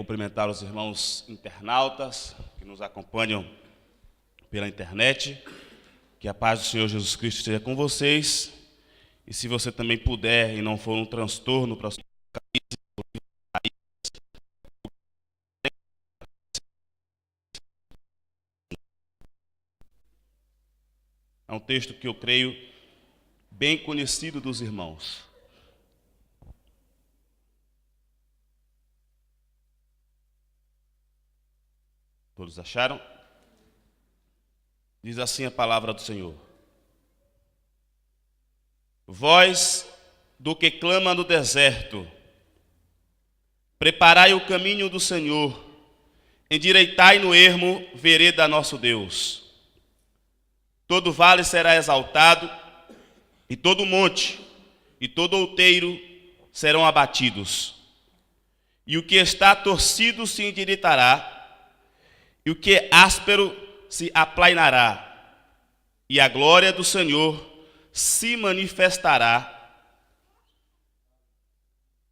Cumprimentar os irmãos internautas que nos acompanham pela internet. Que a paz do Senhor Jesus Cristo esteja com vocês. E se você também puder e não for um transtorno para a sua cabeça, é um texto que eu creio bem conhecido dos irmãos. Todos acharam? Diz assim a palavra do Senhor: Voz do que clama no deserto, preparai o caminho do Senhor, endireitai no ermo vereda nosso Deus. Todo vale será exaltado, e todo monte, e todo outeiro serão abatidos. E o que está torcido se endireitará, e o que é áspero se aplainará, e a glória do Senhor se manifestará,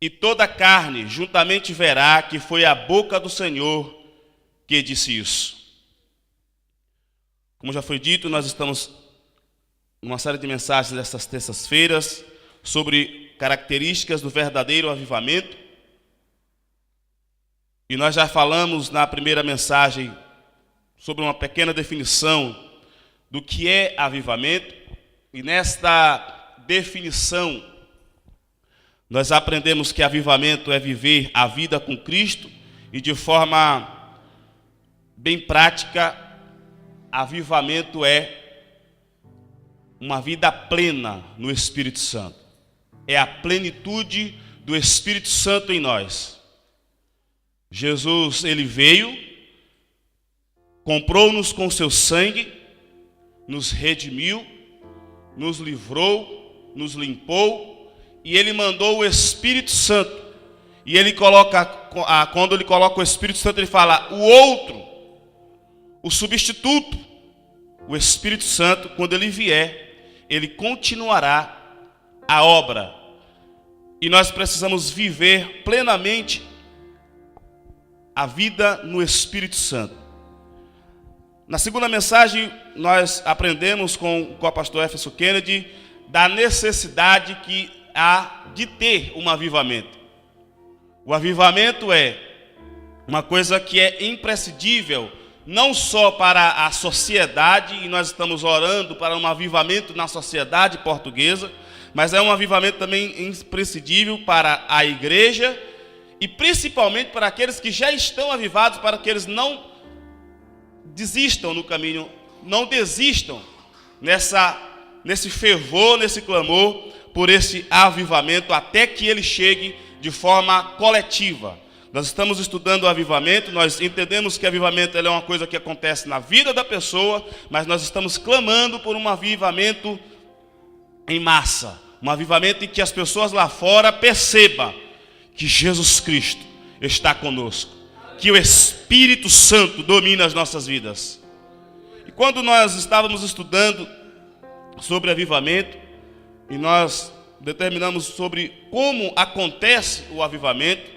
e toda carne juntamente verá que foi a boca do Senhor que disse isso. Como já foi dito, nós estamos numa série de mensagens dessas terças-feiras sobre características do verdadeiro avivamento. E nós já falamos na primeira mensagem sobre uma pequena definição do que é avivamento. E nesta definição, nós aprendemos que avivamento é viver a vida com Cristo e de forma bem prática, avivamento é uma vida plena no Espírito Santo. É a plenitude do Espírito Santo em nós. Jesus, ele veio, comprou-nos com seu sangue, nos redimiu, nos livrou, nos limpou, e ele mandou o Espírito Santo. E ele coloca, quando ele coloca o Espírito Santo, ele fala, o outro, o substituto, o Espírito Santo, quando ele vier, ele continuará a obra. E nós precisamos viver plenamente a vida no Espírito Santo. Na segunda mensagem, nós aprendemos com o pastor Éfeso Kennedy da necessidade que há de ter um avivamento. O avivamento é uma coisa que é imprescindível, não só para a sociedade, e nós estamos orando para um avivamento na sociedade portuguesa, mas é um avivamento também imprescindível para a igreja, e principalmente para aqueles que já estão avivados, para que eles não desistam no caminho, não desistam nesse fervor, nesse clamor por esse avivamento, até que ele chegue de forma coletiva. Nós estamos estudando o avivamento, nós entendemos que avivamento é uma coisa que acontece na vida da pessoa, mas nós estamos clamando por um avivamento em massa, um avivamento em que as pessoas lá fora percebam que Jesus Cristo está conosco, que o Espírito Santo domina as nossas vidas. E quando nós estávamos estudando sobre avivamento, e nós determinamos sobre como acontece o avivamento,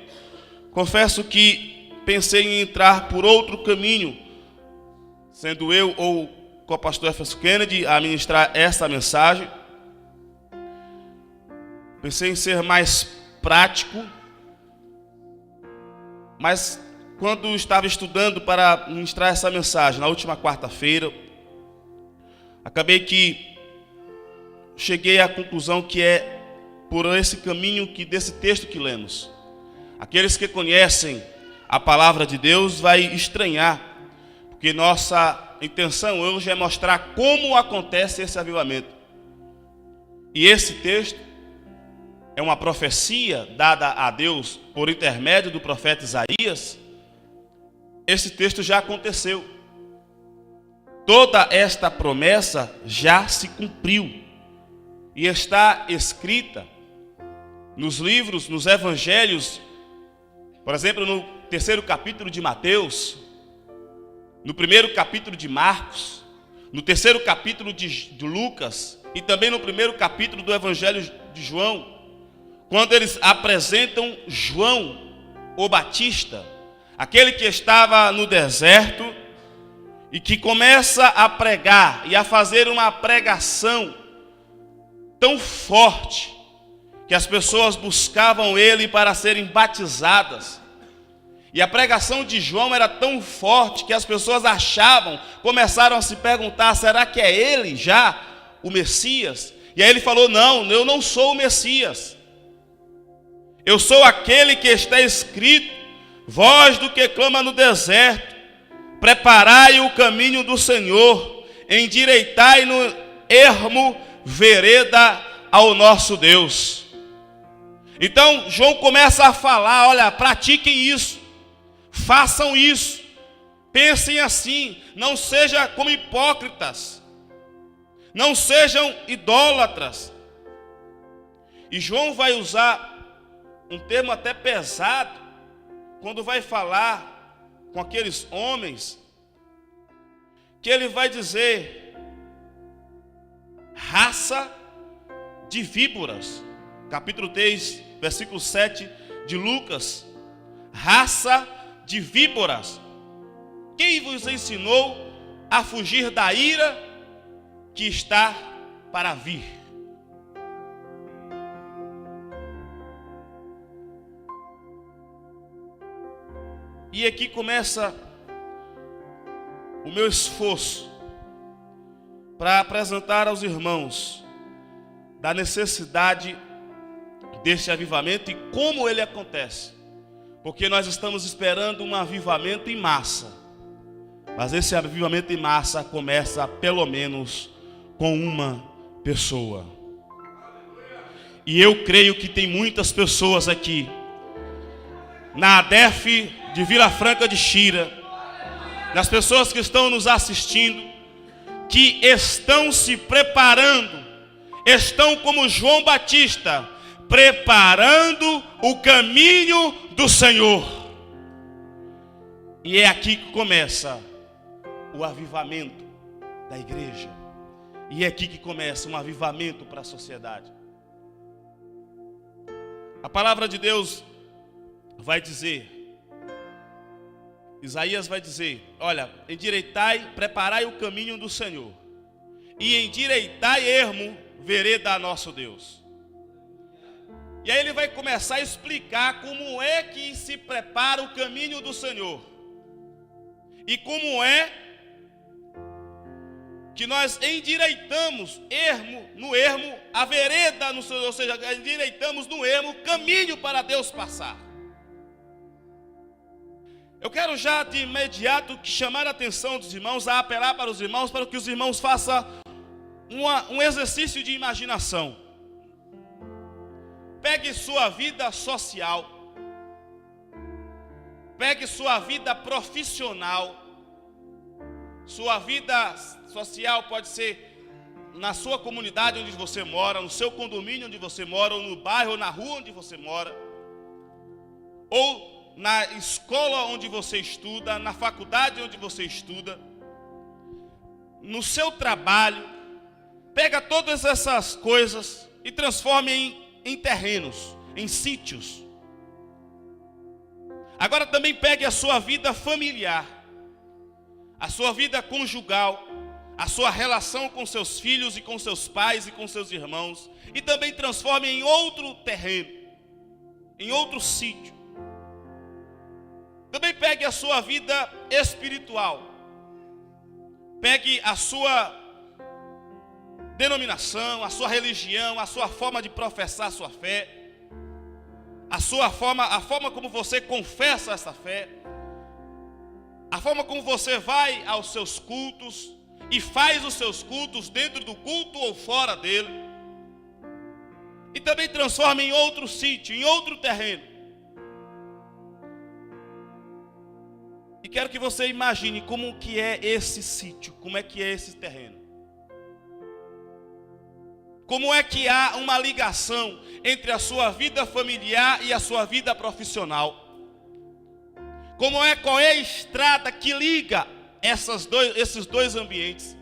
confesso que pensei em entrar por outro caminho, sendo eu ou com o pastor Éfeso Kennedy a ministrar essa mensagem. Pensei em ser mais prático, mas quando estava estudando para ministrar essa mensagem, na última quarta-feira, acabei que cheguei à conclusão que é por esse caminho desse texto que lemos. Aqueles que conhecem a palavra de Deus vai estranhar, porque nossa intenção hoje é mostrar como acontece esse avivamento. E esse texto é uma profecia dada a Deus por intermédio do profeta Isaías. Esse texto já aconteceu. Toda esta promessa já se cumpriu e está escrita nos livros, nos evangelhos, por exemplo, no 3º capítulo de Mateus, no 1º capítulo de Marcos, no 3º capítulo de Lucas e também no 1º capítulo do evangelho de João, quando eles apresentam João, o Batista, aquele que estava no deserto e que começa a pregar e a fazer uma pregação tão forte que as pessoas buscavam ele para serem batizadas. E a pregação de João era tão forte que as pessoas achavam, começaram a se perguntar, será que é ele já, o Messias? E aí ele falou, não, eu não sou o Messias. Eu sou aquele que está escrito, voz do que clama no deserto, preparai o caminho do Senhor, endireitai no ermo vereda ao nosso Deus. Então João começa a falar, olha, pratiquem isso, façam isso, pensem assim, não sejam como hipócritas, não sejam idólatras. E João vai usar um termo até pesado, quando vai falar com aqueles homens, que ele vai dizer, raça de víboras, capítulo 3, versículo 7 de Lucas, raça de víboras, quem vos ensinou a fugir da ira que está para vir? E aqui começa o meu esforço para apresentar aos irmãos da necessidade desse avivamento e como ele acontece. Porque nós estamos esperando um avivamento em massa. Mas esse avivamento em massa começa pelo menos com uma pessoa. E eu creio que tem muitas pessoas aqui na ADEF de Vila Franca de Xira, das pessoas que estão nos assistindo, que estão se preparando, estão como João Batista, preparando o caminho do Senhor. E é aqui que começa o avivamento da igreja. E é aqui que começa um avivamento para a sociedade. A palavra de Deus vai dizer, Isaías vai dizer, olha, endireitai, preparai o caminho do Senhor, e endireitai ermo, vereda a nosso Deus. E aí ele vai começar a explicar como é que se prepara o caminho do Senhor, e como é que nós endireitamos no ermo, a vereda no Senhor, ou seja, endireitamos no ermo o caminho para Deus passar. Eu quero já de imediato chamar a atenção dos irmãos, a apelar para os irmãos, para que os irmãos façam um exercício de imaginação. Pegue sua vida social, pegue sua vida profissional. Sua vida social pode ser na sua comunidade onde você mora, no seu condomínio onde você mora, ou no bairro, ou na rua onde você mora, ou na escola onde você estuda, na faculdade onde você estuda, no seu trabalho. Pega todas essas coisas e transforme em terrenos, em sítios. Agora também pegue a sua vida familiar, a sua vida conjugal, a sua relação com seus filhos e com seus pais e com seus irmãos, e também transforme em outro terreno, em outro sítio. Também pegue a sua vida espiritual, pegue a sua denominação, a sua religião, a sua forma de professar a sua fé, a forma como você confessa essa fé, a forma como você vai aos seus cultos e faz os seus cultos dentro do culto ou fora dele, e também transforma em outro sítio, em outro terreno. E quero que você imagine como que é esse sítio, como é que é esse terreno. Como é que há uma ligação entre a sua vida familiar e a sua vida profissional? Qual é a estrada que liga esses dois ambientes?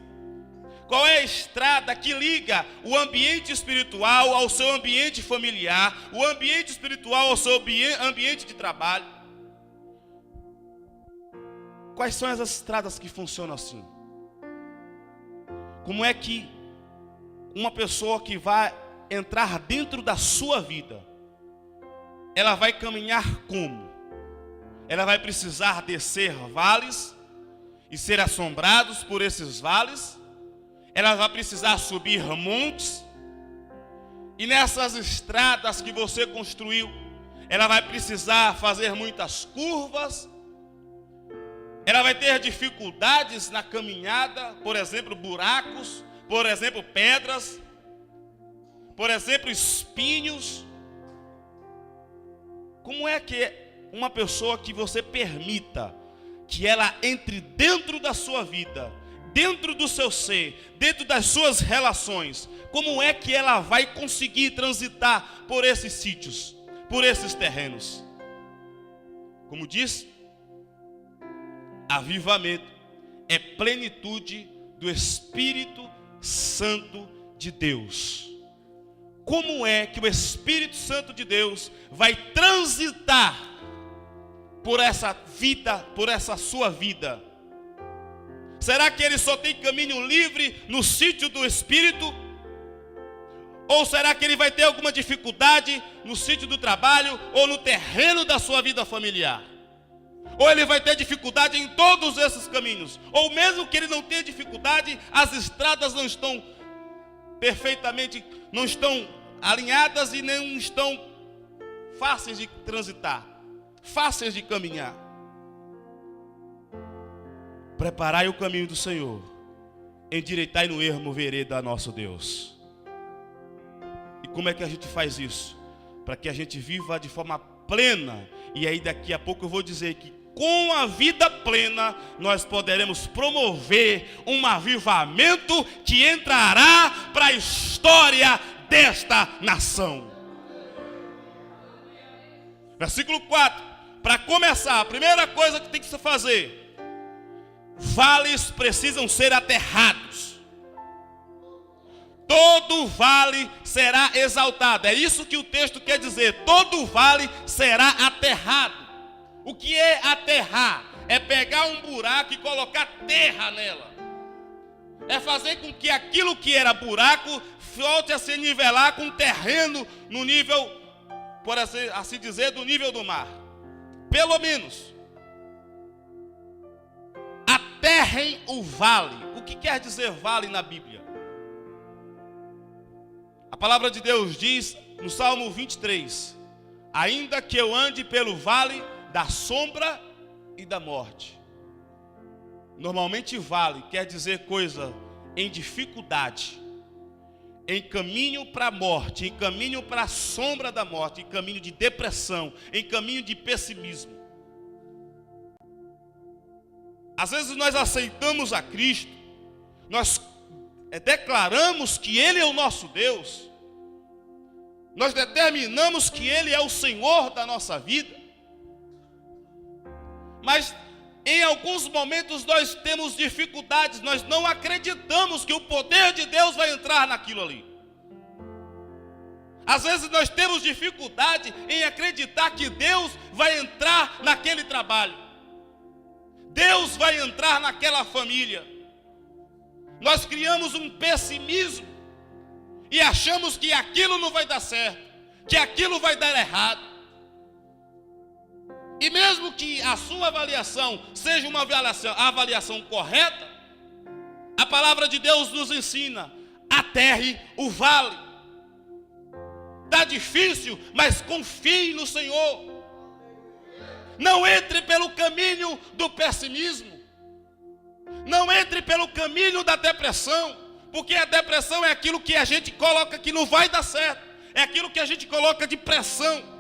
Qual é a estrada que liga o ambiente espiritual ao seu ambiente familiar, o ambiente espiritual ao seu ambiente de trabalho? Quais são as estradas que funcionam assim? Como é que uma pessoa que vai entrar dentro da sua vida, ela vai caminhar como? Ela vai precisar descer vales e ser assombrados por esses vales. Ela vai precisar subir montes. E nessas estradas que você construiu, ela vai precisar fazer muitas curvas. Ela vai ter dificuldades na caminhada, por exemplo, buracos, por exemplo, pedras, por exemplo, espinhos. Como é que uma pessoa que você permita que ela entre dentro da sua vida, dentro do seu ser, dentro das suas relações, como é que ela vai conseguir transitar por esses sítios, por esses terrenos? Como diz, avivamento é plenitude do Espírito Santo de Deus. Como é que o Espírito Santo de Deus vai transitar por essa vida, por essa sua vida? Será que ele só tem caminho livre no sítio do Espírito? Ou será que ele vai ter alguma dificuldade no sítio do trabalho ou no terreno da sua vida familiar? Ou ele vai ter dificuldade em todos esses caminhos? Ou mesmo que ele não tenha dificuldade, as estradas não estão perfeitamente, não estão alinhadas e nem estão fáceis de transitar, fáceis de caminhar. Preparai o caminho do Senhor, endireitai no ermo vereda a nosso Deus. E como é que a gente faz isso? Para que a gente viva de forma plena. E aí daqui a pouco eu vou dizer que com a vida plena nós poderemos promover um avivamento que entrará para a história desta nação. Versículo 4. Para começar, a primeira coisa que tem que se fazer: vales precisam ser aterrados. Todo vale será exaltado. É isso que o texto quer dizer. Todo vale será aterrado. O que é aterrar? É pegar um buraco e colocar terra nela. É fazer com que aquilo que era buraco volte a se nivelar com o terreno no nível, por assim dizer, do nível do mar. Pelo menos. Aterrem o vale. O que quer dizer vale na Bíblia? A palavra de Deus diz no Salmo 23: ainda que eu ande pelo vale da sombra e da morte. Normalmente vale quer dizer coisa em dificuldade, em caminho para a morte, em caminho para a sombra da morte, em caminho de depressão, em caminho de pessimismo. Às vezes nós aceitamos a Cristo, nós declaramos que Ele é o nosso Deus, nós determinamos que Ele é o Senhor da nossa vida, mas em alguns momentos nós temos dificuldades, nós não acreditamos que o poder de Deus vai entrar naquilo ali. Às vezes nós temos dificuldade em acreditar que Deus vai entrar naquele trabalho, Deus vai entrar naquela família. Nós criamos um pessimismo e achamos que aquilo não vai dar certo, que aquilo vai dar errado. E mesmo que a sua avaliação seja uma avaliação correta, a palavra de Deus nos ensina: aterre o vale. Está difícil, mas confie no Senhor. Não entre pelo caminho do pessimismo. Não entre pelo caminho da depressão. Porque a depressão é aquilo que a gente coloca que não vai dar certo. É aquilo que a gente coloca de pressão.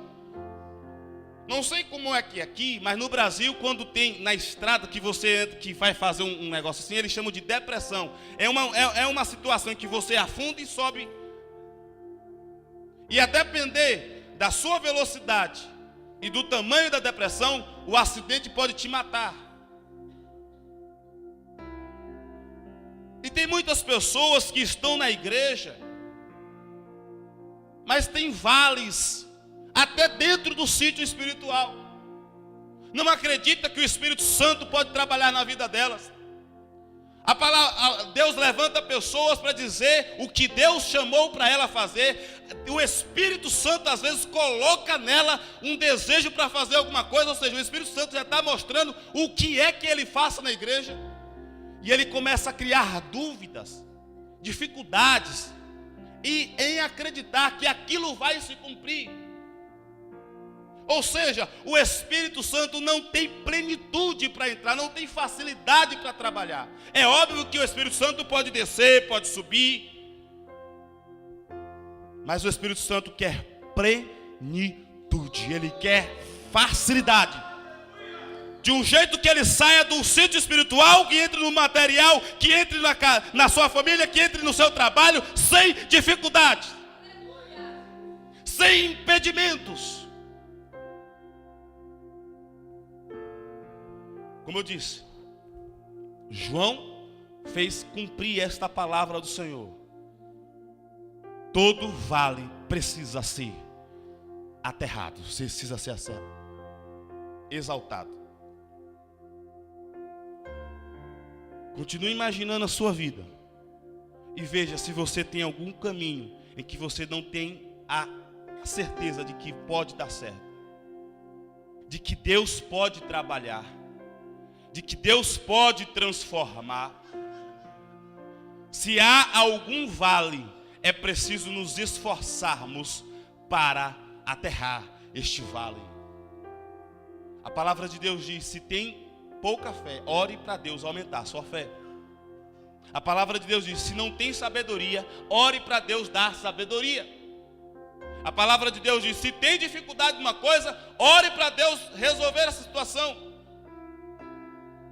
Não sei como é que é aqui, mas no Brasil, quando tem na estrada que você entra, que vai fazer um negócio assim, eles chamam de depressão. É uma situação em que você afunda e sobe. E a depender da sua velocidade e do tamanho da depressão, o acidente pode te matar. E tem muitas pessoas que estão na igreja, mas tem vales até dentro do sítio espiritual. não acredita que o Espírito Santo pode trabalhar na vida delas. Deus levanta pessoas para dizer o que Deus chamou para ela fazer. O Espírito Santo às vezes coloca nela um desejo para fazer alguma coisa, ou seja, o Espírito Santo já está mostrando o que é que ele faça na igreja. E ele começa a criar dúvidas, dificuldades, e em acreditar que aquilo vai se cumprir. Ou seja, o Espírito Santo não tem plenitude para entrar, não tem facilidade para trabalhar. É óbvio que o Espírito Santo pode descer, pode subir, mas o Espírito Santo quer plenitude, ele quer facilidade. De um jeito que ele saia do sítio espiritual, que entre no material, que entre na sua família, que entre no seu trabalho, sem dificuldades, sem impedimentos. Como eu disse, João fez cumprir esta palavra do Senhor. Todo vale precisa ser aterrado, precisa ser exaltado. Continue imaginando a sua vida e veja se você tem algum caminho em que você não tem a certeza de que pode dar certo, de que Deus pode trabalhar, de que Deus pode transformar. Se há algum vale, é preciso nos esforçarmos para aterrar este vale. A palavra de Deus diz: se tem pouca fé, ore para Deus aumentar a sua fé. A palavra de Deus diz: se não tem sabedoria, ore para Deus dar sabedoria. A palavra de Deus diz: se tem dificuldade em uma coisa, ore para Deus resolver essa situação.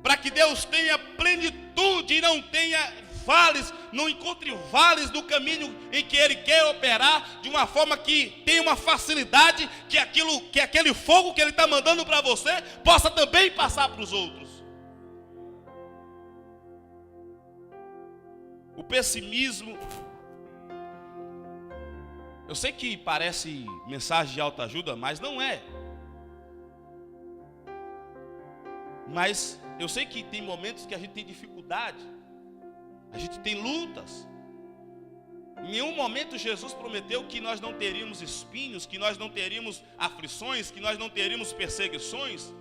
Para que Deus tenha plenitude e não tenha vales, não encontre vales no caminho em que Ele quer operar, de uma forma que tenha uma facilidade, que aquele fogo que Ele está mandando para você, possa também passar para os outros. O pessimismo, eu sei que parece mensagem de autoajuda, mas não é. Mas eu sei que tem momentos que a gente tem dificuldade, a gente tem lutas. Em nenhum momento Jesus prometeu que nós não teríamos espinhos, que nós não teríamos aflições, que nós não teríamos perseguições.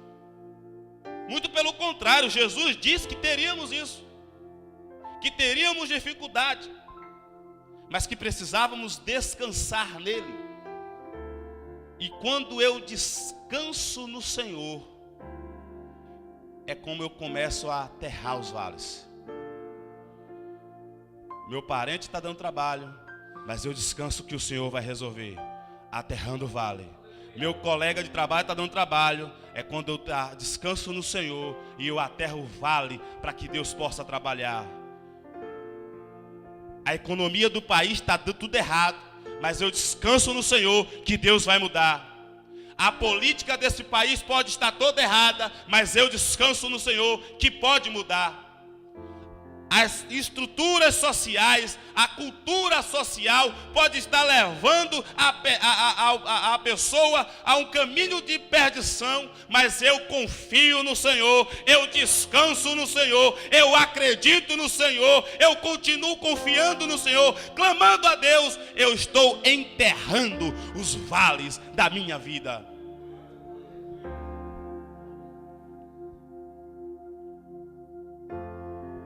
Muito pelo contrário, Jesus disse que teríamos isso, que teríamos dificuldade, mas que precisávamos descansar nele. E quando eu descanso no Senhor, é como eu começo a aterrar os vales. Meu parente está dando trabalho, mas eu descanso que o Senhor vai resolver, aterrando o vale. Meu colega de trabalho está dando trabalho, é quando eu descanso no Senhor e eu aterro o vale para que Deus possa trabalhar. A economia do país está tudo errado, mas eu descanso no Senhor que Deus vai mudar. A política desse país pode estar toda errada, mas eu descanso no Senhor que pode mudar. As estruturas sociais, a cultura social pode estar levando a pessoa a um caminho de perdição, mas eu confio no Senhor, eu descanso no Senhor, eu acredito no Senhor, eu continuo confiando no Senhor, clamando a Deus, eu estou enterrando os vales da minha vida.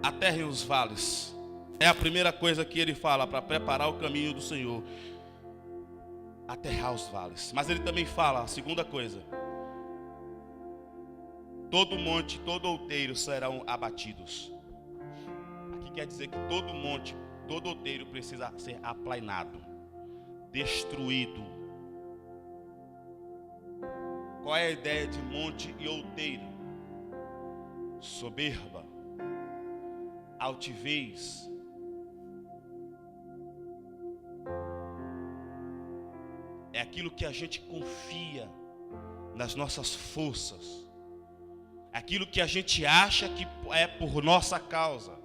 Aterrem os vales. É a primeira coisa que ele fala para preparar o caminho do Senhor. Aterrar os vales. Mas ele também fala a segunda coisa: todo monte, todo outeiro serão abatidos. Aqui quer dizer que todo monte, todo outeiro precisa ser aplainado, destruído. Qual é a ideia de monte e outeiro? Soberba, altivez. É aquilo que a gente confia nas nossas forças, aquilo que a gente acha que é por nossa causa,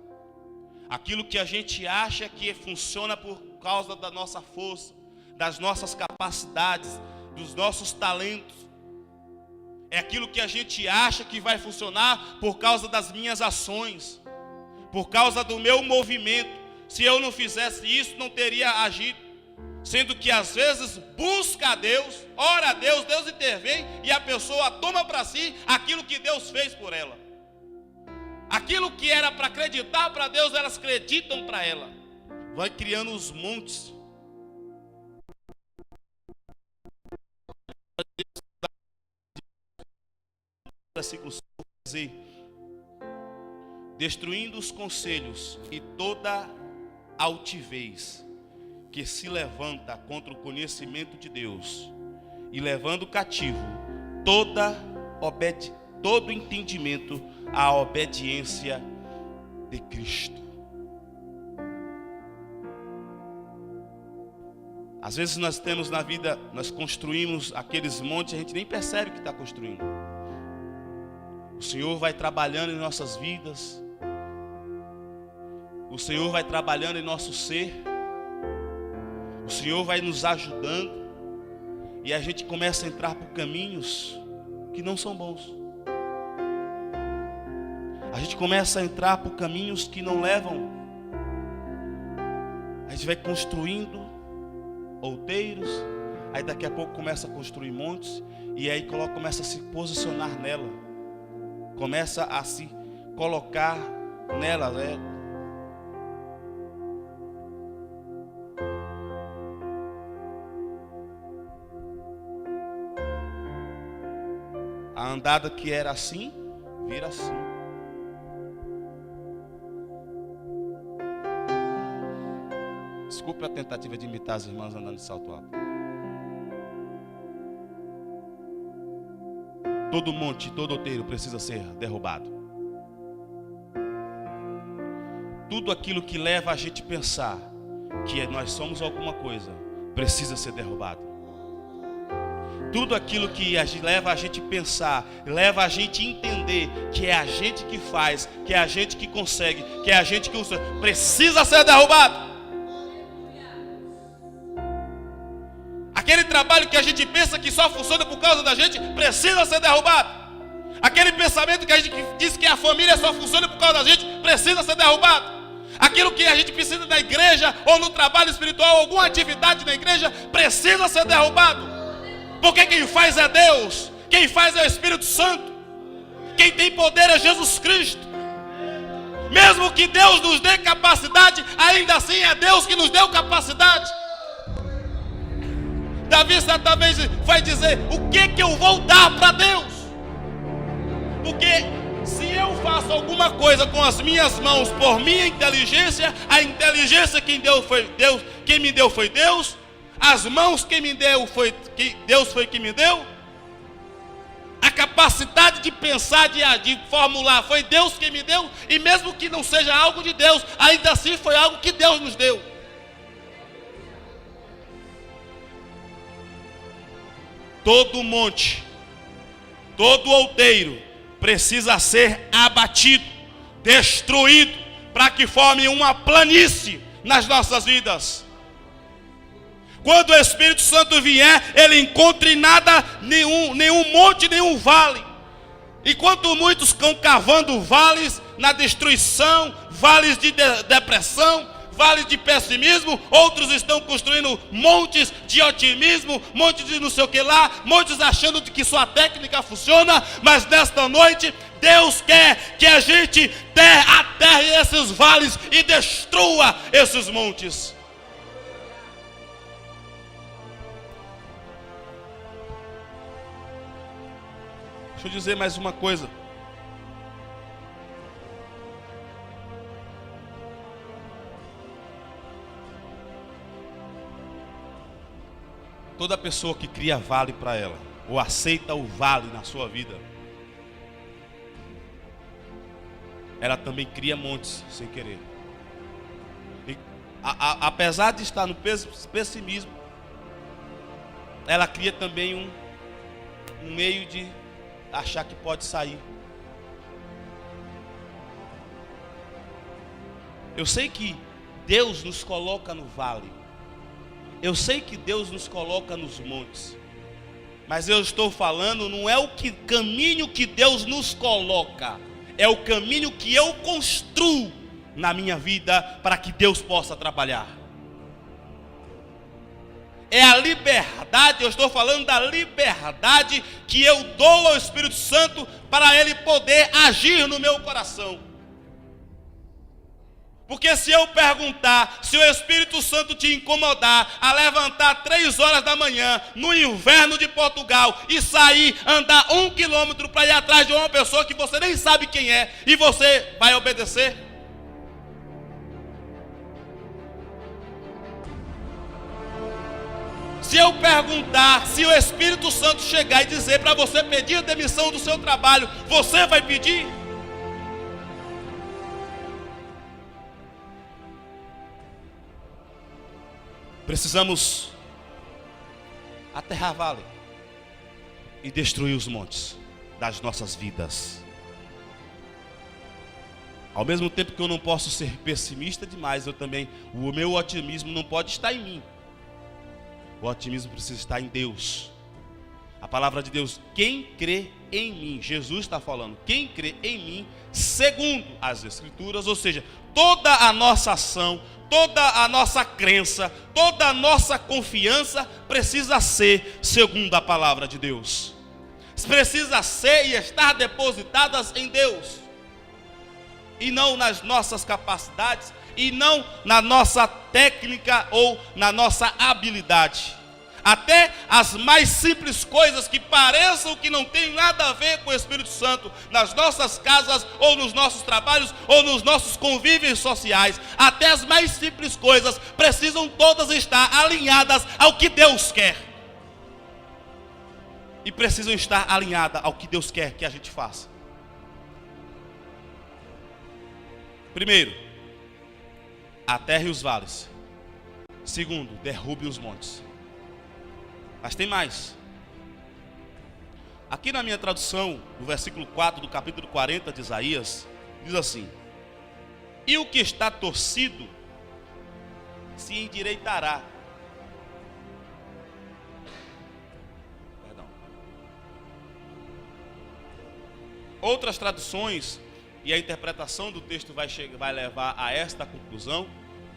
aquilo que a gente acha que funciona por causa da nossa força, das nossas capacidades, dos nossos talentos. É aquilo que a gente acha que vai funcionar por causa das minhas ações, por causa do meu movimento. Se eu não fizesse isso, não teria agido. Sendo que às vezes busca a Deus, ora a Deus, Deus intervém e a pessoa toma para si aquilo que Deus fez por ela. Aquilo que era para acreditar para Deus, elas acreditam para ela. Vai criando os montes. Versículo 6, destruindo os conselhos e toda altivez que se levanta contra o conhecimento de Deus, e levando cativo todo entendimento à obediência de Cristo. Às vezes nós temos na vida, nós construímos aqueles montes, a gente nem percebe que está construindo. O Senhor vai trabalhando em nossas vidas, o Senhor vai trabalhando em nosso ser, o Senhor vai nos ajudando, e a gente começa a entrar por caminhos que não são bons. A gente começa a entrar por caminhos que não levam. A gente vai construindo outeiros, aí daqui a pouco começa a construir montes, e aí começa a se posicionar nela, começa a se colocar nela, né? A andada que era assim, vira assim. Desculpe a tentativa de imitar as irmãs andando de salto alto. Todo monte, todo outeiro precisa ser derrubado. Tudo aquilo que leva a gente a pensar que nós somos alguma coisa, precisa ser derrubado. Tudo aquilo que leva a gente a pensar, leva a gente a entender que é a gente que faz, que é a gente que consegue, que é a gente que usa, precisa ser derrubado. Aquele trabalho que a gente pensa que só funciona por causa da gente, precisa ser derrubado. Aquele pensamento que a gente diz que a família só funciona por causa da gente, precisa ser derrubado. Aquilo que a gente precisa na igreja, ou no trabalho espiritual, alguma atividade na igreja, precisa ser derrubado. Porque quem faz é Deus, quem faz é o Espírito Santo, quem tem poder é Jesus Cristo. Mesmo que Deus nos dê capacidade, ainda assim é Deus que nos deu capacidade. Davi certa vez vai dizer: o que eu vou dar para Deus? Porque se eu faço alguma coisa com as minhas mãos por minha inteligência, a inteligência quem me deu foi Deus. As mãos quem me deu Deus foi quem me deu. A capacidade de pensar, de formular, foi Deus quem me deu. E mesmo que não seja algo de Deus, ainda assim foi algo que Deus nos deu. Todo monte, todo outeiro precisa ser abatido, destruído, para que forme uma planície nas nossas vidas. Quando o Espírito Santo vier, ele encontre nada, nenhum monte, nenhum vale. Enquanto muitos estão cavando vales na destruição, vales de depressão, vales de pessimismo, outros estão construindo montes de otimismo, montes de não sei o que lá, montes achando que sua técnica funciona. Mas nesta noite, Deus quer que a gente aterre esses vales e destrua esses montes. Deixa eu dizer mais uma coisa. Toda pessoa que cria vale para ela, ou aceita o vale na sua vida, ela também cria montes sem querer. E, apesar de estar no pessimismo, ela cria também um meio de achar que pode sair. Eu sei que Deus nos coloca no vale. Eu sei que Deus nos coloca nos montes. Mas eu estou falando, não é o caminho que Deus nos coloca, é o caminho que eu construo na minha vida para que Deus possa trabalhar. É a liberdade, eu estou falando da liberdade que eu dou ao Espírito Santo para Ele poder agir no meu coração. Porque se eu perguntar, se o Espírito Santo te incomodar a levantar 3 horas da manhã, no inverno de Portugal, e sair, andar 1 quilômetro para ir atrás de uma pessoa que você nem sabe quem é, e você vai obedecer? Se eu perguntar, se o Espírito Santo chegar e dizer para você pedir a demissão do seu trabalho, você vai pedir? Precisamos aterrar vale e destruir os montes das nossas vidas. Ao mesmo tempo que eu não posso ser pessimista demais, o meu otimismo não pode estar em mim. O otimismo precisa estar em Deus. A palavra de Deus, quem crê em mim, Jesus está falando, quem crê em mim, segundo as Escrituras, ou seja, toda a nossa ação, toda a nossa crença, toda a nossa confiança precisa ser segundo a palavra de Deus. Precisa ser e estar depositadas em Deus. E não nas nossas capacidades, e não na nossa técnica ou na nossa habilidade. Até as mais simples coisas que pareçam que não tem nada a ver com o Espírito Santo, nas nossas casas, ou nos nossos trabalhos, ou nos nossos convívios sociais, até as mais simples coisas precisam todas estar alinhadas ao que Deus quer. E precisam estar alinhadas ao que Deus quer que a gente faça. Primeiro, aterre os vales. Segundo, derrube os montes. Mas tem mais. Aqui na minha tradução, no versículo 4 do capítulo 40 de Isaías, diz assim: e o que está torcido se endireitará. Perdão. Outras traduções e a interpretação do texto vai levar a esta conclusão,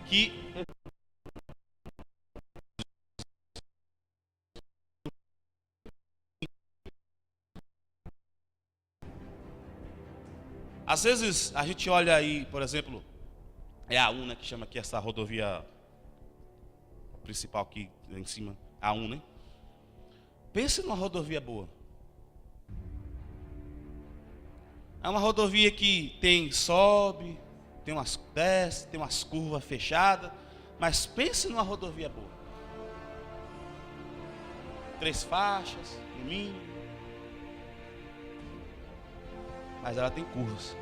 que às vezes a gente olha aí, por exemplo, é a A1, né, que chama aqui essa rodovia principal aqui em cima, A1, né? Pense numa rodovia boa. É uma rodovia que sobe, tem umas desce, tem umas curvas fechadas, mas pense numa rodovia boa. 3 faixas, no mínimo. Mas ela tem curvas.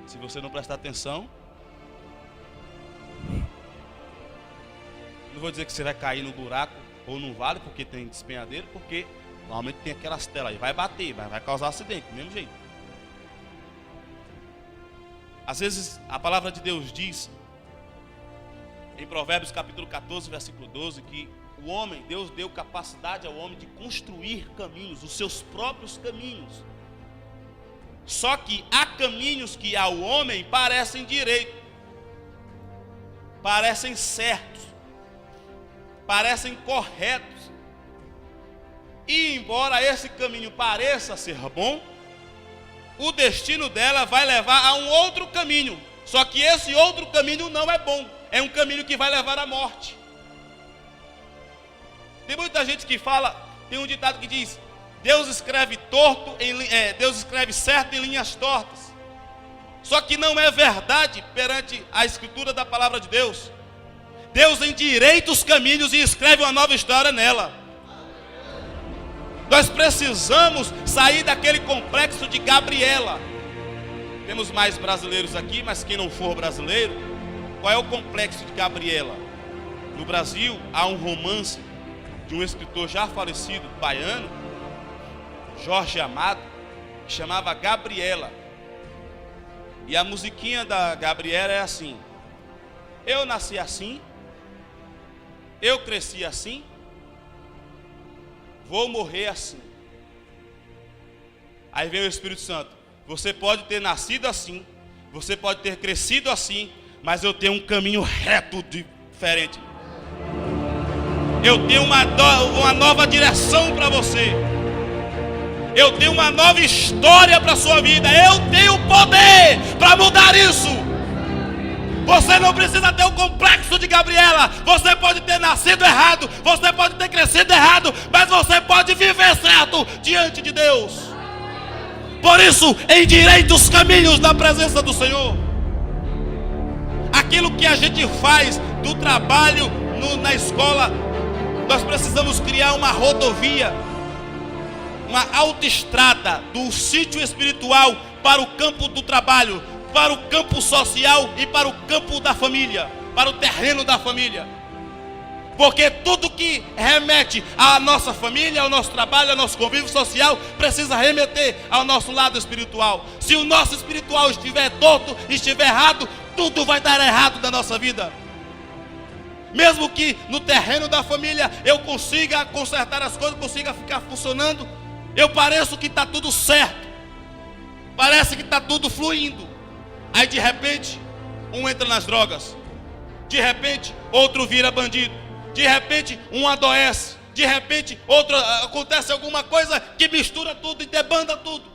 Se você não prestar atenção, não vou dizer que você vai cair no buraco ou no vale, porque tem despenhadeiro, porque normalmente tem aquelas telas aí, vai bater, vai causar acidente, do mesmo jeito. Às vezes a palavra de Deus diz, em Provérbios capítulo 14, versículo 12, que o homem, Deus deu capacidade ao homem de construir caminhos, os seus próprios caminhos. Só que há caminhos que ao homem parecem direitos, parecem certos, parecem corretos. E embora esse caminho pareça ser bom, o destino dela vai levar a um outro caminho. Só que esse outro caminho não é bom, é um caminho que vai levar à morte. Tem muita gente que fala, tem um ditado que diz: Deus escreve Deus escreve certo em linhas tortas. Só que não é verdade perante a escritura da palavra de Deus. Deus endireita os caminhos e escreve uma nova história nela. Nós precisamos sair daquele complexo de Gabriela. Temos mais brasileiros aqui, mas quem não for brasileiro, qual é o complexo de Gabriela? No Brasil há um romance de um escritor já falecido, baiano, Jorge Amado, que chamava Gabriela. E a musiquinha da Gabriela é assim: eu nasci assim, Eu cresci assim, vou morrer assim. Aí vem o Espírito Santo. Você pode ter nascido assim, você pode ter crescido assim, mas eu tenho um caminho reto diferente. Eu tenho uma nova direção para você. Eu tenho uma nova história para a sua vida. Eu tenho poder para mudar isso. Você não precisa ter o complexo de Gabriela. Você pode ter nascido errado, você pode ter crescido errado, mas você pode viver certo diante de Deus. Por isso, endireite os caminhos da presença do Senhor. Aquilo que a gente faz do trabalho na escola, nós precisamos criar uma rodovia, uma autoestrada do sítio espiritual para o campo do trabalho, para o campo social e para o campo da família, para o terreno da família. Porque tudo que remete à nossa família, ao nosso trabalho, ao nosso convívio social, precisa remeter ao nosso lado espiritual. Se o nosso espiritual estiver torto, estiver errado, tudo vai dar errado na nossa vida. Mesmo que no terreno da família eu consiga consertar as coisas, consiga ficar funcionando, eu pareço que está tudo certo, parece que está tudo fluindo. Aí de repente, um entra nas drogas, de repente outro vira bandido, de repente um adoece, de repente outro, acontece alguma coisa que mistura tudo e debanda tudo.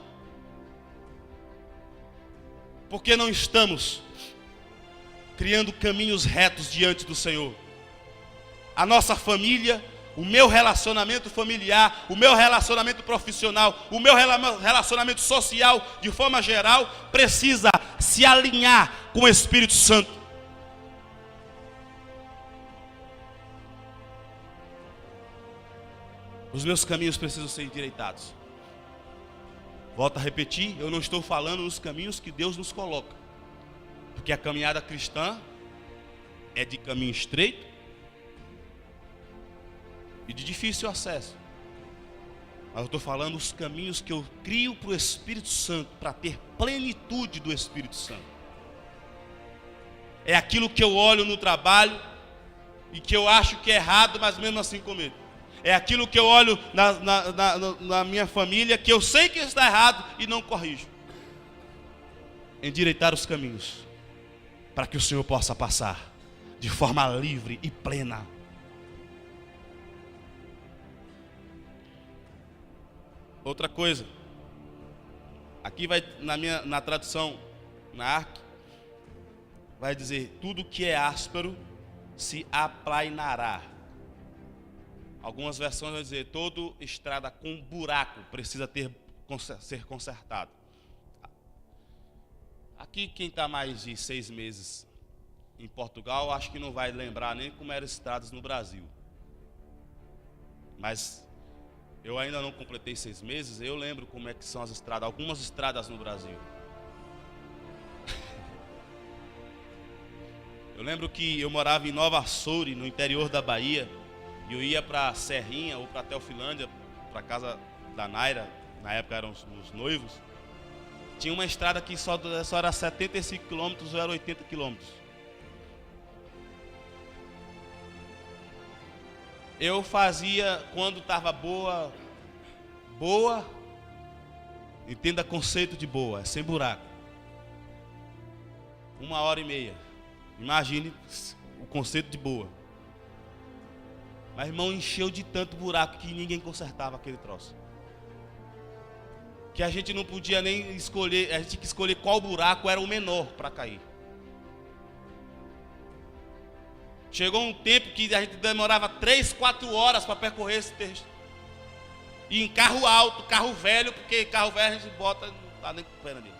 Porque não estamos criando caminhos retos diante do Senhor. A nossa família, o meu relacionamento familiar, o meu relacionamento profissional, o meu relacionamento social, de forma geral, precisa se alinhar com o Espírito Santo. Os meus caminhos precisam ser endireitados. Volto a repetir, eu não estou falando nos caminhos que Deus nos coloca. Porque a caminhada cristã é de caminho estreito e de difícil acesso. Mas eu estou falando os caminhos que eu crio para o Espírito Santo, para ter plenitude do Espírito Santo. É aquilo que eu olho no trabalho e que eu acho que é errado, mas mesmo assim cometo. É aquilo que eu olho na minha família, que eu sei que está errado e não corrijo. Endireitar os caminhos, para que o Senhor possa passar de forma livre e plena. Outra coisa, aqui vai na tradução, na ARC, vai dizer: tudo que é áspero se aplainará. Algumas versões vão dizer: toda estrada com buraco precisa ser consertado. Aqui quem está mais de 6 meses em Portugal, acho que não vai lembrar nem como eram as estradas no Brasil. Mas eu ainda não completei 6 meses, eu lembro como é que são as estradas, algumas estradas no Brasil. Eu lembro que eu morava em Nova Açores, no interior da Bahia, e eu ia para Serrinha ou para Teofilândia, para casa da Naira, na época eram os noivos. Tinha uma estrada que só era 75 quilômetros ou era 80 quilômetros. Eu fazia quando estava boa, entenda conceito de boa, é sem buraco. 1h30. Imagine o conceito de boa. Mas irmão, encheu de tanto buraco que ninguém consertava aquele troço. Que a gente não podia nem escolher, a gente tinha que escolher qual buraco era o menor para cair. Chegou um tempo que a gente demorava 3, 4 horas para percorrer esse texto. E em carro alto, carro velho, porque carro velho a gente bota, não dá nem com pena dele.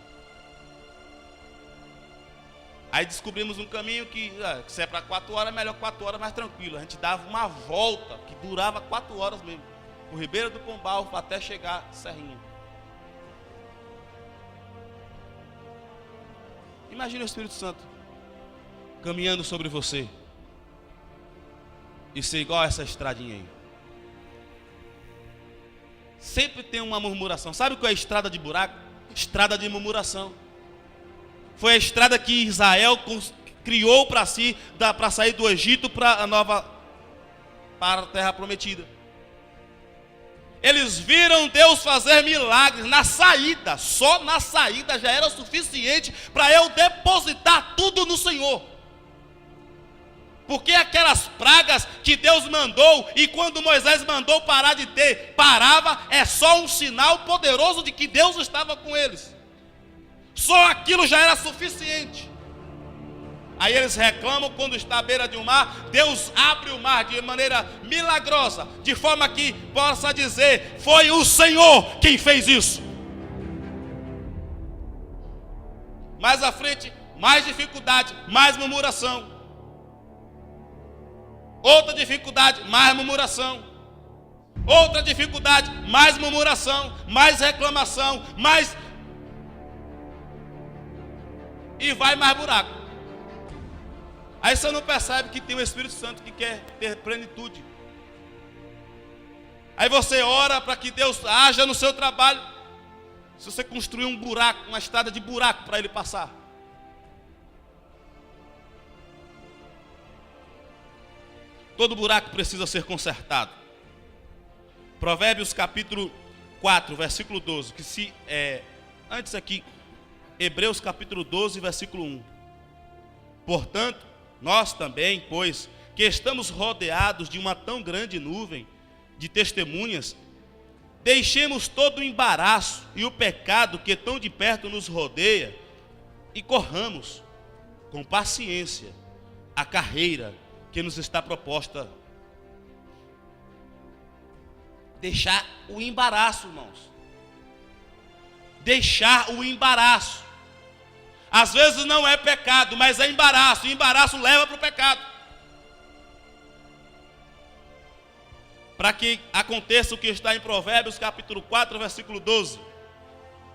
Aí descobrimos um caminho que se é para 4 horas, é melhor 4 horas mais tranquilo. A gente dava uma volta que durava 4 horas mesmo. O Ribeiro do Pombal até chegar a Serrinha. Imagina o Espírito Santo caminhando sobre você e ser igual a essa estradinha aí. Sempre tem uma murmuração. Sabe qual é a estrada de buraco? Estrada de murmuração. Foi a estrada que Israel criou para si, para sair do Egito para a nova para a terra prometida. Eles viram Deus fazer milagres na saída. Só na saída já era suficiente para eu depositar tudo no Senhor. Porque aquelas pragas que Deus mandou, e quando Moisés mandou parar de ter, parava, é só um sinal poderoso de que Deus estava com eles. Só aquilo já era suficiente. Aí eles reclamam quando está à beira de um mar. Deus abre o mar de maneira milagrosa, de forma que possa dizer: foi o Senhor quem fez isso. Mais à frente, mais dificuldade, mais murmuração. Outra dificuldade, mais murmuração. Outra dificuldade, mais murmuração, mais reclamação, mais... E vai mais buraco. Aí você não percebe que tem o Espírito Santo que quer ter plenitude. Aí você ora para que Deus haja no seu trabalho. Se você construir um buraco, uma estrada de buraco para ele passar. Todo buraco precisa ser consertado. Provérbios capítulo 4, versículo 12. Antes aqui, Hebreus capítulo 12, versículo 1. Portanto, nós também, pois, que estamos rodeados de uma tão grande nuvem de testemunhas, deixemos todo o embaraço e o pecado que tão de perto nos rodeia e corramos com paciência a carreira que nos está proposta. Deixar o embaraço, irmãos. Deixar o embaraço. Às vezes não é pecado, mas é embaraço. E embaraço leva para o pecado. Para que aconteça o que está em Provérbios capítulo 4, versículo 12.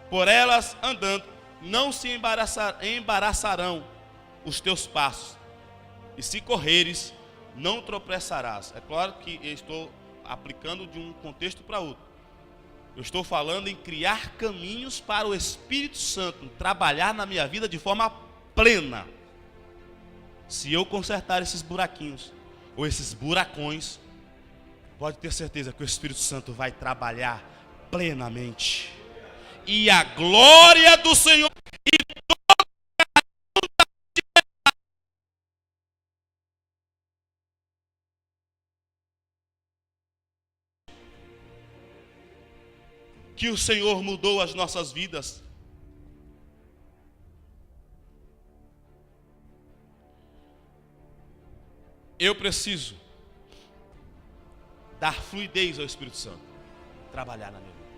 Por elas andando, não se embaraçarão os teus passos. E se correres, não tropeçarás. É claro que eu estou aplicando de um contexto para outro. Eu estou falando em criar caminhos para o Espírito Santo trabalhar na minha vida de forma plena. Se eu consertar esses buraquinhos, ou esses buracões, pode ter certeza que o Espírito Santo vai trabalhar plenamente. E a glória do Senhor que o Senhor mudou as nossas vidas. Eu preciso dar fluidez ao Espírito Santo trabalhar na minha vida.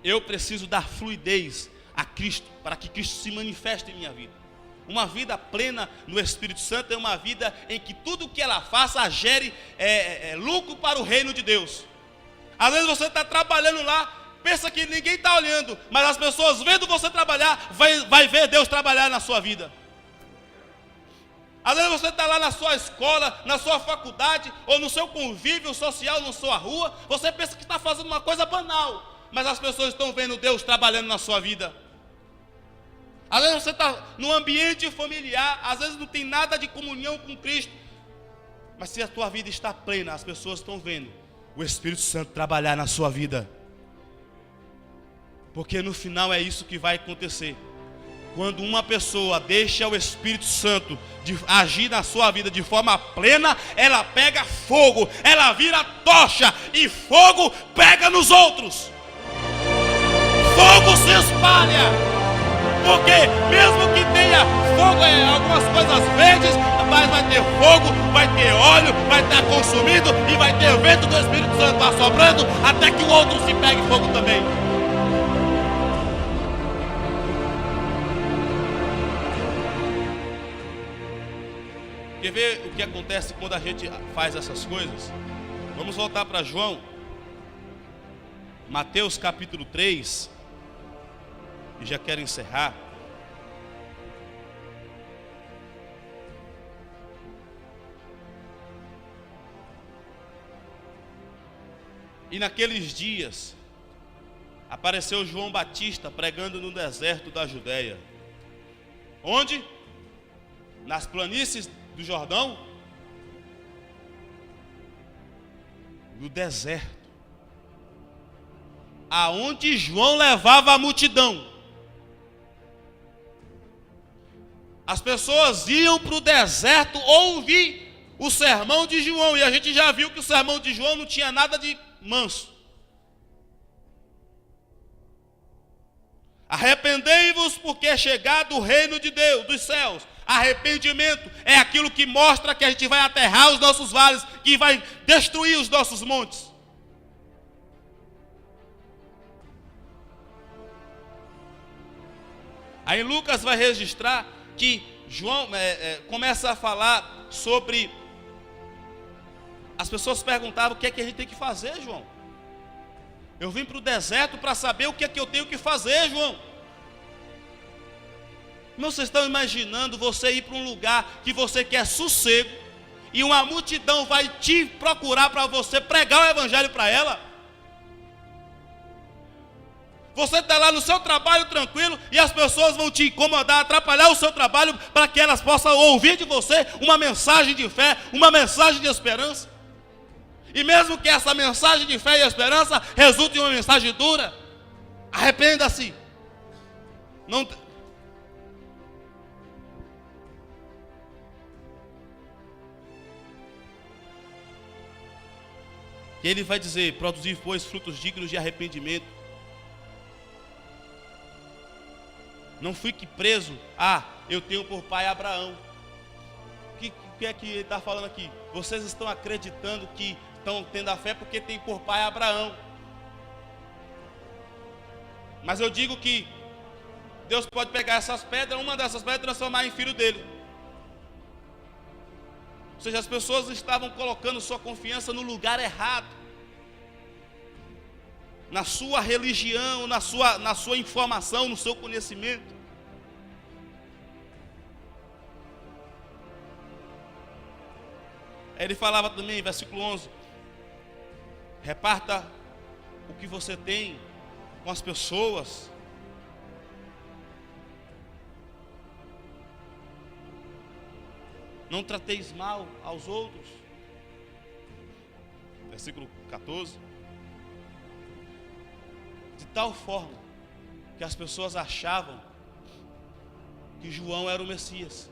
Eu preciso dar fluidez a Cristo, para que Cristo se manifeste em minha vida. Uma vida plena no Espírito Santo é uma vida em que tudo que ela faça gere lucro para o reino de Deus. Às vezes você está trabalhando lá, pensa que ninguém está olhando, mas as pessoas vendo você trabalhar, vai ver Deus trabalhar na sua vida. Às vezes você está lá na sua escola, na sua faculdade, ou no seu convívio social, na sua rua, você pensa que está fazendo uma coisa banal, mas as pessoas estão vendo Deus trabalhando na sua vida. Às vezes você está no ambiente familiar, às vezes não tem nada de comunhão com Cristo, mas se a tua vida está plena, as pessoas estão vendo o Espírito Santo trabalhar na sua vida. Porque no final é isso que vai acontecer. Quando uma pessoa deixa o Espírito Santo agir na sua vida de forma plena, ela pega fogo, ela vira tocha, e fogo pega nos outros. Fogo se espalha. Porque mesmo que tenha fogo em algumas coisas verdes, mas vai ter fogo, vai ter óleo, vai estar consumido, e vai ter vento do Espírito Santo assoprando, até que o outro se pegue fogo também. Quer ver o que acontece quando a gente faz essas coisas? Vamos voltar para João. Mateus capítulo 3. E já quero encerrar. E naqueles dias apareceu João Batista pregando no deserto da Judéia. Onde? Nas planícies do Jordão. no deserto, aonde João levava a multidão. As pessoas iam para o deserto ouvir o sermão de João, e a gente já viu que o sermão de João não tinha nada de manso. Arrependei-vos, porque é chegado o reino de Deus, dos céus. Arrependimento é aquilo que mostra que a gente vai aterrar os nossos vales, que vai destruir os nossos montes. Aí Lucas vai registrar que João começa a falar sobre... As pessoas perguntavam: o que é que a gente tem que fazer, João? Eu vim para o deserto para saber o que é que eu tenho que fazer, João. Não, vocês estão imaginando você ir para um lugar que você quer sossego e uma multidão vai te procurar para você pregar o evangelho para ela? Você está lá no seu trabalho tranquilo e as pessoas vão te incomodar, atrapalhar o seu trabalho para que elas possam ouvir de você uma mensagem de fé, uma mensagem de esperança. E mesmo que essa mensagem de fé e esperança resulte em uma mensagem dura, arrependa-se. Não... E ele vai dizer: produzir, pois, frutos dignos de arrependimento. Não fique preso. Eu tenho por pai Abraão. O que é que ele está falando aqui? Vocês estão acreditando que estão tendo a fé porque tem por pai Abraão. Mas eu digo que Deus pode pegar essas pedras, uma dessas pedras, e transformar em filho dele. Ou seja, as pessoas estavam colocando sua confiança no lugar errado, na sua religião, na sua informação, no seu conhecimento. Ele falava também, versículo 11: reparta o que você tem com as pessoas. Não trateis mal aos outros. Versículo 14. De tal forma que as pessoas achavam que João era o Messias.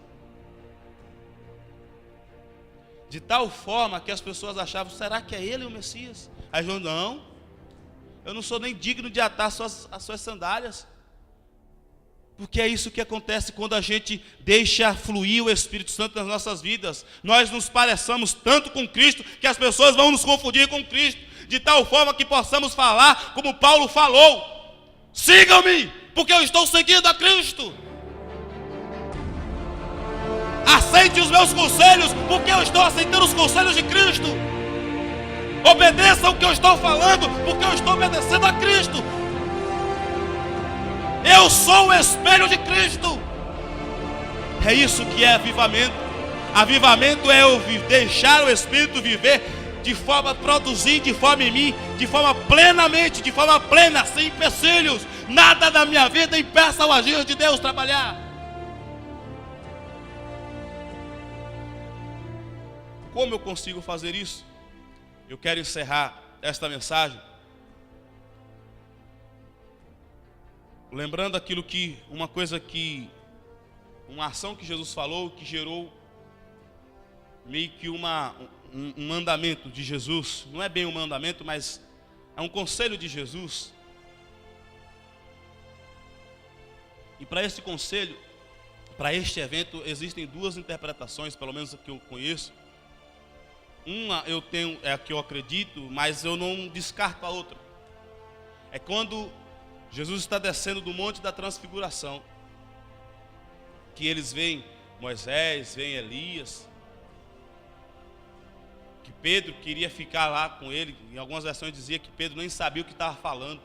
De tal forma que as pessoas achavam: será que é ele o Messias? Aí João: não, eu não sou nem digno de atar as suas sandálias. Porque é isso que acontece quando a gente deixa fluir o Espírito Santo nas nossas vidas. Nós nos pareçamos tanto com Cristo que as pessoas vão nos confundir com Cristo, de tal forma que possamos falar como Paulo falou: sigam-me, porque eu estou seguindo a Cristo. Aceite os meus conselhos, porque eu estou aceitando os conselhos de Cristo. Obedeça o que eu estou falando, porque eu estou obedecendo a Cristo. Eu sou o espelho de Cristo. É isso que é avivamento. Avivamento é eu deixar o Espírito viver de forma, produzir de forma em mim, de forma plenamente, de forma plena, sem empecilhos. Nada da minha vida impeça o agir de Deus trabalhar. Como eu consigo fazer isso? Eu quero encerrar esta mensagem lembrando aquilo uma ação que Jesus falou, que gerou meio que um mandamento de Jesus. Não é bem um mandamento, mas é um conselho de Jesus. E para esse conselho, para este evento, existem duas interpretações, pelo menos a que eu conheço. Uma é a que eu acredito, mas eu não descarto a outra. É quando Jesus está descendo do Monte da Transfiguração, que eles veem Moisés, veem Elias, que Pedro queria ficar lá com ele. Em algumas versões dizia que Pedro nem sabia o que estava falando.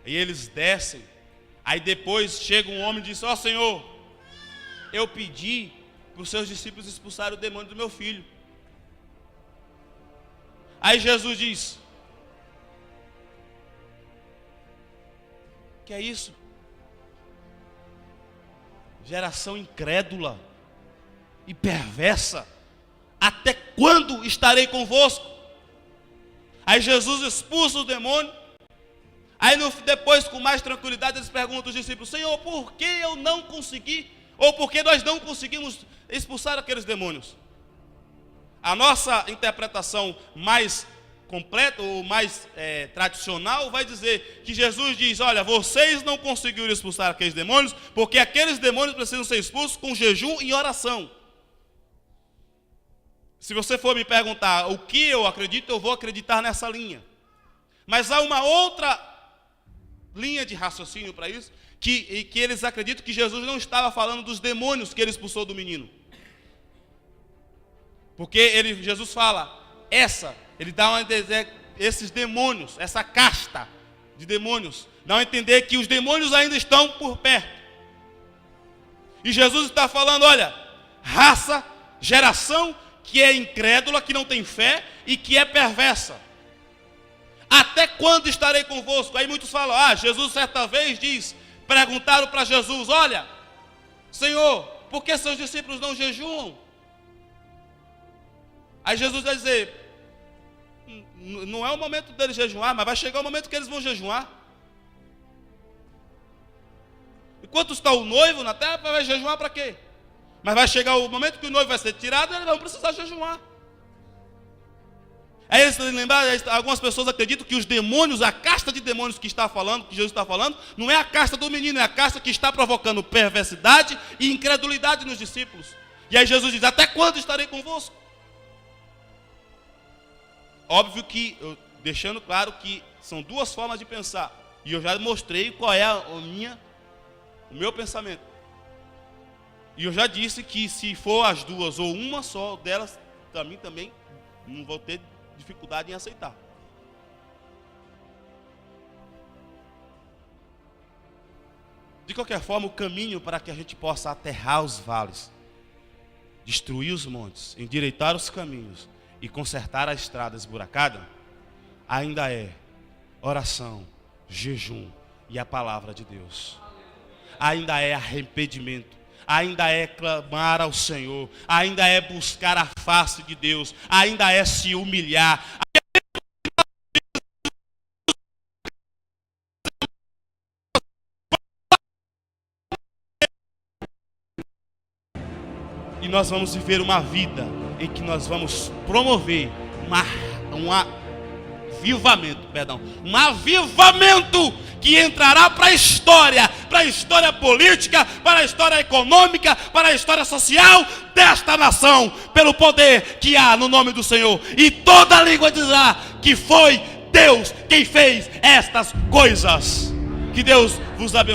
E eles descem. Aí depois chega um homem e diz: ó Senhor, eu pedi para os seus discípulos expulsarem o demônio do meu filho. Aí Jesus diz: que é isso? Geração incrédula e perversa, até quando estarei convosco? Aí Jesus expulsa o demônio. Aí depois, com mais tranquilidade, eles perguntam aos discípulos: Senhor, por que eu não consegui, ou por que nós não conseguimos expulsar aqueles demônios? A nossa interpretação mais completa, ou mais tradicional, vai dizer que Jesus diz: olha, vocês não conseguiram expulsar aqueles demônios, porque aqueles demônios precisam ser expulsos com jejum e oração. Se você for me perguntar o que eu acredito, eu vou acreditar nessa linha. Mas há uma outra linha de raciocínio para isso, que eles acreditam que Jesus não estava falando dos demônios que ele expulsou do menino. Porque Jesus fala, ele dá a entender, esses demônios, essa casta de demônios, dá a entender que os demônios ainda estão por perto. E Jesus está falando, olha, raça, geração que é incrédula, que não tem fé e que é perversa. Até quando estarei convosco? Aí muitos falam, Jesus certa vez perguntaram para Jesus, olha, Senhor, por que seus discípulos não jejuam? Aí Jesus vai dizer, não é o momento deles jejuar, mas vai chegar o momento que eles vão jejuar. Enquanto está o noivo na terra, vai jejuar para quê? Mas vai chegar o momento que o noivo vai ser tirado, eles vão precisar jejuar. Aí eles lembrar, algumas pessoas acreditam que os demônios, a casta de demônios que Jesus está falando, não é a casta do menino, é a casta que está provocando perversidade e incredulidade nos discípulos. E aí Jesus diz, até quando estarei convosco? Óbvio que, deixando claro que são duas formas de pensar. E eu já mostrei qual é o meu pensamento. E eu já disse que se for as duas ou uma só delas, para mim também não vou ter dificuldade em aceitar. De qualquer forma, o caminho para que a gente possa aterrar os vales, destruir os montes, endireitar os caminhos e consertar a estrada esburacada, ainda é oração, jejum e a palavra de Deus. Ainda é arrependimento. Ainda é clamar ao Senhor, ainda é buscar a face de Deus, ainda é se humilhar. E nós vamos viver uma vida em que nós vamos promover um avivamento que entrará para a história política, para a história econômica, para a história social desta nação, pelo poder que há no nome do Senhor. E toda língua dirá que foi Deus quem fez estas coisas. Que Deus vos abençoe.